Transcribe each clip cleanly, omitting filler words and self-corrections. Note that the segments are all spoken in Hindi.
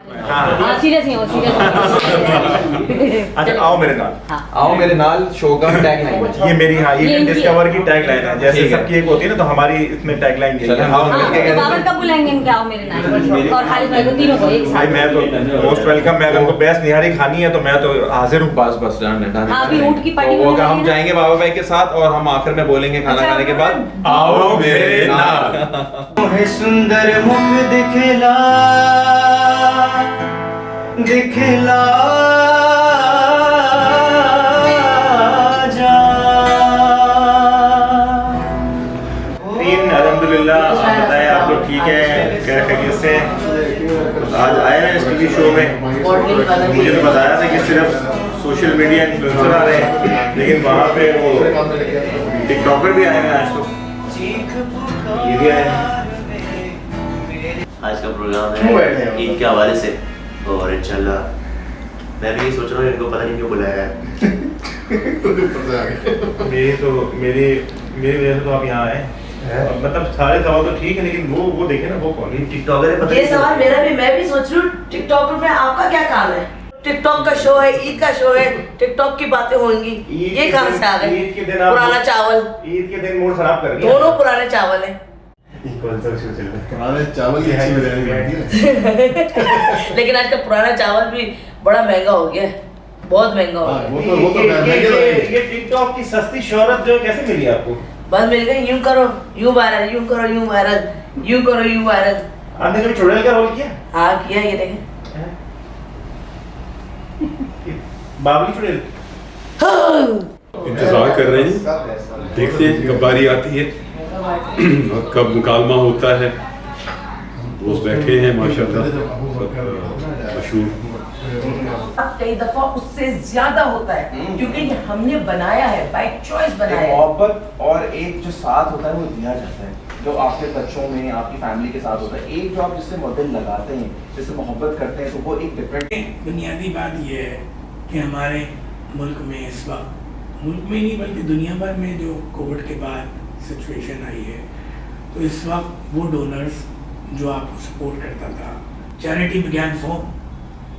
हाँ सीरियस नहीं हो सीरियस। अच्छा आओ मेरे नाल। हाँ आओ मेरे नाल शो का टैग लाइन है। ये मेरी हाँ ये इनकी डिस्कवर की टैग लाइन है, जैसे ठीक है। सबकी एक होती है ना, तो हमारी इसमें टैग लाइन यही है। आओ हाँ, मिलके तो कहते बाबर हैं। कब बुलाएंगे इनके आओ मेरे नाल और खालिद भाई को तीनों को एक भाई साथ। मैं तो मोस्ट वेलकम, मैं अगर उनको बेस्ट निहारी खानी है तो मैं तो हाजिर हूँ। बस बस डन। हाँ, अभी ऊँट की पार्टी तो वो बनानी हम है। जाएंगे बाबा भाई के साथ और हम आखिर में बोलेंगे खाना अच्छा, खाने के बाद आओ मेरे नाल। मोहे सुंदर मुख दिखला दिखला जा। अल्हम्दुलिल्लाह, आप बताएं आप लोग ठीक है, खैरियत से? आज आए हैं इस टीवी शो में। मुझे तो बताया था कि सिर्फ सोशल मीडिया इन्फ्लुएंसर आ रहे हैं, लेकिन वहाँ पे वो टिकटॉकर भी आए हैं आज। तो ये भी आए हैं। आज का प्रोग्राम है ईद के हवाले से और इंशाल्लाह मैं भी सोच रहा हूँ इनको पता नहीं क्यों बुलाया है। मेरी वजह से तो आप यहाँ आए। मतलब सारे सवाल तो ठीक है, लेकिन वो देखे ना, वो कौन है? टिकटॉकर है, पता ये नहीं सवाल मेरा भी, मैं भी सोच रही हूँ टिकटॉक में आपका क्या काम है? टिकटॉक का शो है, ईद का शो है, टिकटॉक की बातें होंगी, ये कहाँ से आ गए? ईद के दिन आप पुराना चावल, ईद के दिन मूड खराब कर दिया। दोनों पुराने चावल हैं। कौन सा शो चल रहा है? पुराने चावल की अच्छी बिरयानी बनती है। लेकिन आज का पुराना चावल भी बड़ा महंगा हो गया है, बहुत महंगा हो गया। वो तो महंगे लगे। ये टिकटॉक की सस्ती शोहरत जो है कैसे मिली आपको? बस मिल गई, यूं करो यूं वायरल, यूं करो यूं वायरल, यूं करो यूं वायरल। आपने कभी चुड़ैल का रोल किया? हाँ किया, ये देखें। बाबली चुड़ैल। इंतजार कर रहे हैं, देखते हैं कब बारी आती है और कब मुकालमा होता है। दोस्त बैठे हैं माशाल्लाह, मशहूर। अब कई दफा उससे ज्यादा होता है क्योंकि ये हमने बनाया है, बाय चॉइस बनाया है। मोहब्बत और एक जो साथ होता है वो दिया जाता है, जो आपके बच्चों में आपकी फैमिली के साथ होता है। एक जो आप जिससे दिल लगाते हैं, जिससे मोहब्बत करते हैं, तो वो एक डिफरेंट। बुनियादी बात यह है कि हमारे मुल्क में इस वक्त, मुल्क में नहीं बल्कि दुनिया भर में जो कोविड के बाद सिचुएशन आई है, तो इस वक्त वो डोनर्स जो आपको सपोर्ट करता था, चैरिटी बिगैन फ्रॉम,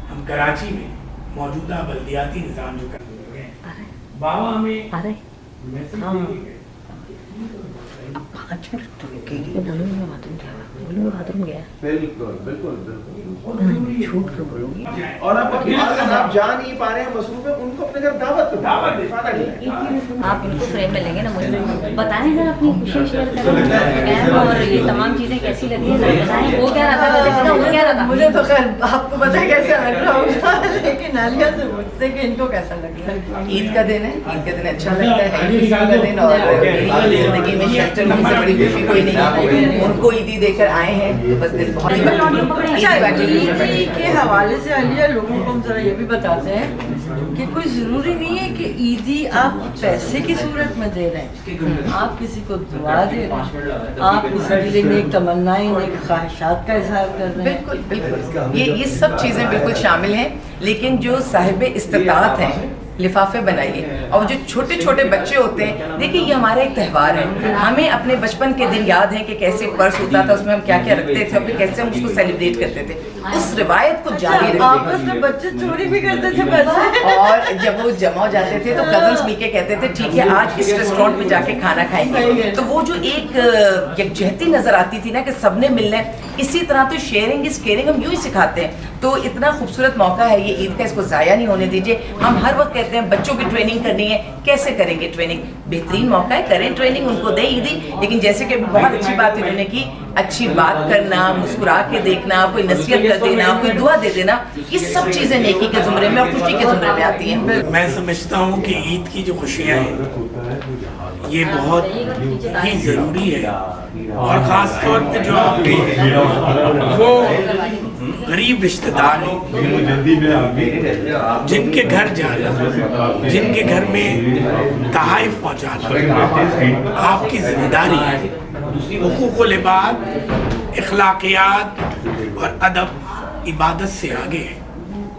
हम कराची में मौजूदा बल्दियाती निज़ाम जो कर रहे हैं, बाबा हमें मैसेज पाँच मिनट तो रुकेगी। बोलूँगी मैं बाथरूम गया, बोलूँगी बाथरूम गया। बिल्कुल बिल्कुल बिल्कुल। झूठ क्यों बोलूँगी? और आप जा नहीं पा रहे हैं, मसरूफ है, उनको अपने घर दावत दो। आप इनको फ्रेम में लेंगे ना, मुझे बताएं जरा अपनी खुशी शेयर करें और ये तमाम चीज़ें कैसी लगी हैं जरा बताएं। वो क्या रहा था, वैसे पता वो क्या रहा था? मुझे तो खैर आपको पता है कैसा लग रहा होगा, लेकिन आलिया से पूछते कि इनको कैसा लग रहा है। ईद का दिन है, ईद का दिन अच्छा लगता है, ईद का दिन, और मेरी जिंदगी में शेस्टर से बड़ी खुशी कोई नहीं है। उनको ईदी देकर आए हैं, तो बस दिल बहुत ईद के हवाले से आलिया लोगों को हम जरा ये भी बताते हैं कि कोई जरूरी नहीं है कि ईदी आप पैसे की सूरत में दे रहे हैं, आप किसी को दुआ दे रहे हैं, आप किसी के लिए नेक तमन्नाएं, नेक ख्वाहिशात का इजहार कर रहे हैं। बिल्कुल बिल्कुल, ये सब चीज़ें बिल्कुल शामिल हैं। लेकिन जो साहिब इस्तिताअत हैं, लिफाफे बनाइए, और जो छोटे छोटे बच्चे होते हैं, देखिए ये हमारा एक त्यौहार है। हमें अपने बचपन के दिन याद है कि कैसे पर्स होता था, उसमें हम क्या क्या रखते थे, और फिर कैसे हम उसको सेलिब्रेट करते थे। उस रिवायत को जारी रखते, बच्चे चोरी भी करते थे पैसे, और जब वो जमा हो जाते थे तो कजन्स मिलके कहते थे ठीक है आज इस रेस्टोरेंट में जाके खाना खाएंगे। तो वो जो एक यकजहती नजर आती थी ना कि सबने मिलना है, इसी तरह तो शेयरिंग इज केयरिंग हम यूं ही सिखाते हैं। तो इतना खूबसूरत मौका है ये ईद का, इसको ज़ाया नहीं होने दीजिए। हम हर वक्त कहते हैं बच्चों की ट्रेनिंग करनी है, कैसे करेंगे ट्रेनिंग? बेहतरीन मौका है, करें ट्रेनिंग, उनको दें ईदी। लेकिन जैसे कि अभी बहुत अच्छी बात इन्होंने की, अच्छी बात करना, मुस्कुरा के देखना, कोई नसीहत कर देना, कोई दुआ दे देना, ये सब चीज़ें नेकी के ज़ुमरे में और खुशी के ज़ुमरे में आती हैं। मैं समझता हूँ कि ईद की जो खुशियाँ हैं ये बहुत ही ज़रूरी है, और ख़ास तौर पे जो आपके वो गरीब रिश्तेदार हैं, जिनके घर जाना, जिनके घर में तहाइफ पहुँचाना आपकी जिम्मेदारी है। हुकूकुल इबाद, इखलाकियात और अदब इबादत से आगे है।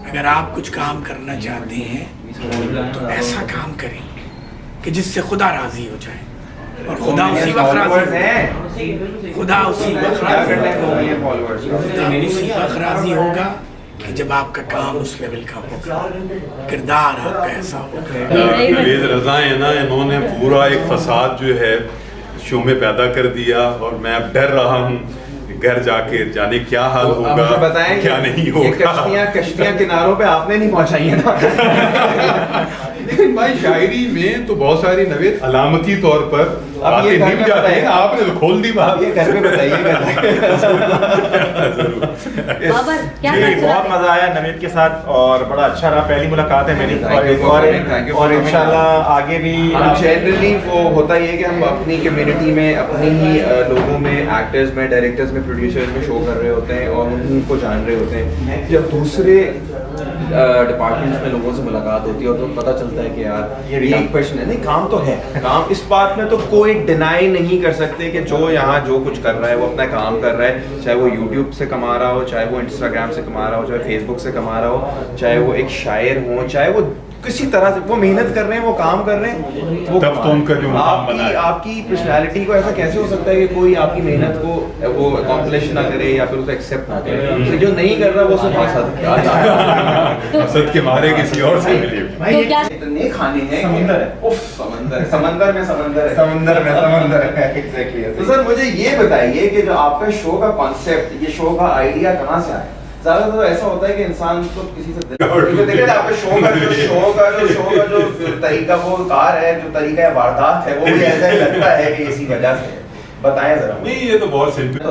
अगर आप कुछ काम करना चाहते हैं तो ऐसा काम करें कि जिससे खुदा राज़ी हो जाए, और खुदा उसी वक्त राज़ी होगा कि जब आपका काम उस लेवल का होगा, किरदार आपका ऐसा होगा। परवेज रज़ा है ना, इन्होंने पूरा एक फसाद जो है शो में पैदा कर दिया और मैं अब डर रहा हूँ घर जाके जाने क्या हाल होगा, बताएं क्या नहीं होगा। कश्तियां किनारों पे आपने नहीं पहुंचाई है ना। लेकिन भाई शायरी में तो बहुत सारी नवेद अलामती तौर पर बातें निभ जाती हैं, आपने तो खोल दी बात। ये घर पे बताइएगा। बहुत मजा आया नवेद के साथ और बड़ा अच्छा रहा, पहली मुलाकात है मेरी और इंशाल्लाह आगे भी। जनरली वो होता ही है कि हम अपनी कम्युनिटी में, अपनी ही लोगों में, एक्टर्स में, डायरेक्टर्स में, प्रोड्यूसर्स में शो कर रहे होते हैं और उनको जान रहे होते हैं। जब दूसरे डिपार्टमेंट्स में लोगों से मुलाकात होती है और तो पता चलता है कि यार ये एक पर्सन है, नहीं काम तो है, काम इस बात में तो कोई डिनाई नहीं कर सकते कि जो यहाँ जो कुछ कर रहा है वो अपना काम कर रहा है, चाहे वो यूट्यूब से कमा रहा हो, चाहे वो इंस्टाग्राम से कमा रहा हो, चाहे फेसबुक से कमा रहा हो, चाहे वो एक शायर हो, चाहे वो किसी तरह से वो मेहनत कर रहे हैं, वो काम कर रहे हैं, वो तब तो उनका जो मुकाम बना है। आपकी पर्सनालिटी को ऐसा कैसे हो सकता है कि कोई आपकी मेहनत को वो अकॉम्प्लिश ना करे या फिर उसे एक्सेप्ट ना करे। तो जो नहीं कर रहा वो सिर्फ हसद के मारे किसी और से मिले। भाई इतने खाने हैं, समंदर है, उफ समंदर है, समंदर में समंदर है, समंदर में समंदर है, एग्जैक्टली। तो सर मुझे ये बताइए कि जो आपका शो का कॉन्सेप्ट, ये शो का आइडिया कहाँ से आया? ज़्यादातर तो ऐसा होता है कि इंसान तो किसी से देखिए आपके शो का जो तरीका वो कार है, जो तरीका है वारदात है, वो भी ऐसा ही लगता है कि इसी वजह से। बताएं जरा। नहीं ये तो बहुत सिंपल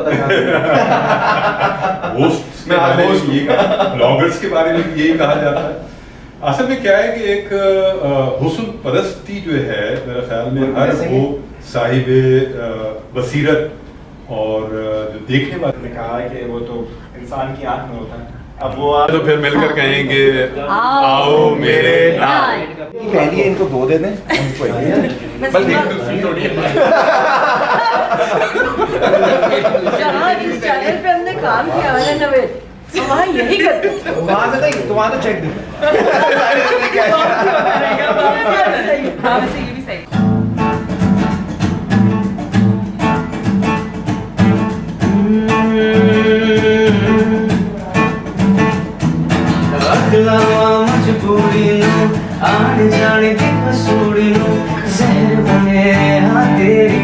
होस्ट में ब्लॉगर्स के बारे में यही कहा जाता है। असल में क्या है कि एक हुस्न परस्ती जो है मेरे ख्याल में हर वो साहिब बसीरत और जो देखने वाले ने कहा है कि वो तो इंसान की आंख में होता है। अब वो तो फिर मिलकर कहेंगे आओ मेरे नाम। पहली इनको दो दे दें, जहाँ जिस चैनल पे हमने काम किया है ना नवेद, वहाँ यही करते हैं। वहाँ से नहीं, तो वहाँ तो चेक दे। हाँ वैसे ये भी सही। मजबूरी आने जाने की कसूरी जहर बने हाँ तेरी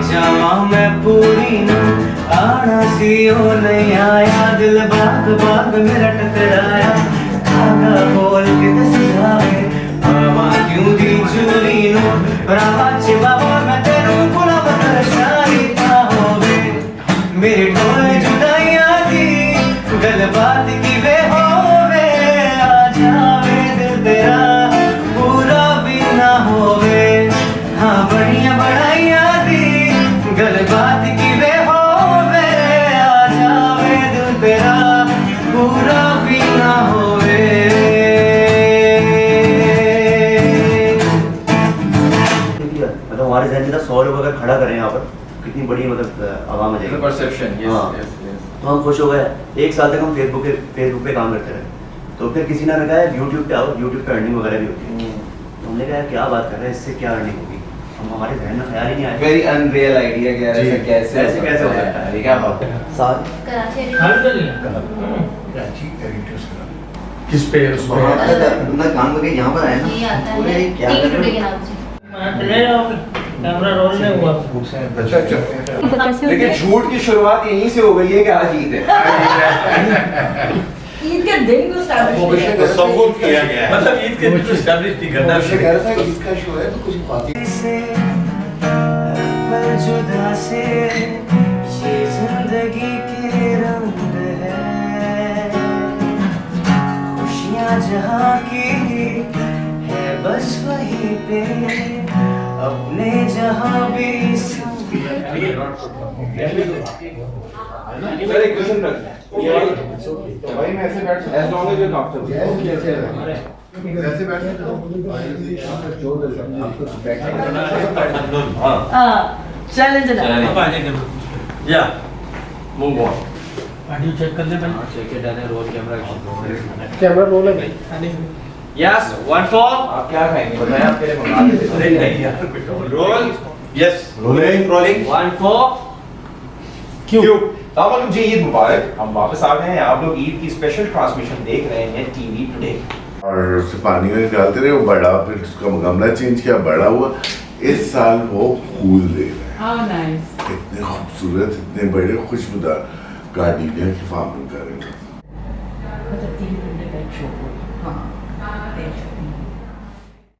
जावा मैं पूरी आना सीओ नहीं आया, दिल बाग बाग मेरा टकराया, धागा बोल के दस जाए बाबा क्यों दी चूरी बाबा चे बाबा मैं तेरू बुला बता सारी होवे मेरे ढोल जुदाइयां दी गल बात की वे होवे आ जावे दिल तेरा पूरा भी ना होवे, हाँ बढ़िया बढ़ाइया दी गल बात की वे होवे आ जावे दिल तेरा पूरा भी ना होवे। मतलब हमारे जहन में 100 लोग अगर खड़ा करें यहाँ पर कितनी बड़ी मतलब आवाम आ जाएगी, परसेप्शन। तो हम खुश हो गए। एक साल तक हम फेसबुक पे काम करते रहे, तो फिर किसी ने कहा यूट्यूब पे आओ, यूट्यूब पे अर्निंग वगैरह भी होती है। तो हमने कहा क्या बात कर रहे हैं, इससे क्या अर्निंग होगी, हम हमारे जहन में ख्याल ही नहीं आया। वेरी अनरियल आइडिया कि ऐसे कैसे हो सकता है, क्या बात है। साथ किस पे अपना काम करके यहाँ पर आए ना, पूरे क्या कर रहे हैं। कैमरा रोल नहीं हुआ। अच्छा लेकिन झूठ की शुरुआत यहीं से हो गई है कि आज ईद है। ईद के दिन को सबूत किया गया है, मतलब ईद के दिन एस्टैब्लिश नहीं करना। ईद का शो है तो कुछ बातें पर जुदा से ये जिंदगी के रंग है, खुशियाँ जहाँ की है बस वहीं पे अपने जहाँ भी भाई मैं ऐसे बैठ as long as you're comfortable। ऐसे बैठे चलें या मूव ऑन। ऑडियो चेक कर ले भाई। चेक इट है, रोल कैमरा रोल है भाई। यस 1 4। आप क्या खाएंगे बताएं, आपके लिए मंगा देते हैं। नहीं यार रोल। यस रोलिंग 1 4 क्यों ताबा जी ईद मुबारक। हम वापस आ गए हैं, आप लोग ईद की स्पेशल ट्रांसमिशन देख रहे हैं टीवी टुडे। और उसे पानी में डालते रहे, वो बड़ा, फिर उसका गमला चेंज किया, बड़ा हुआ। इस साल वो फूल दे रहे हैं, इतने खूबसूरत, इतने बड़े, खुशबूदार गार्डनिया की फार्मिंग कर रहे हैं। मतलब टीवी टुडे का एक शो। हाँ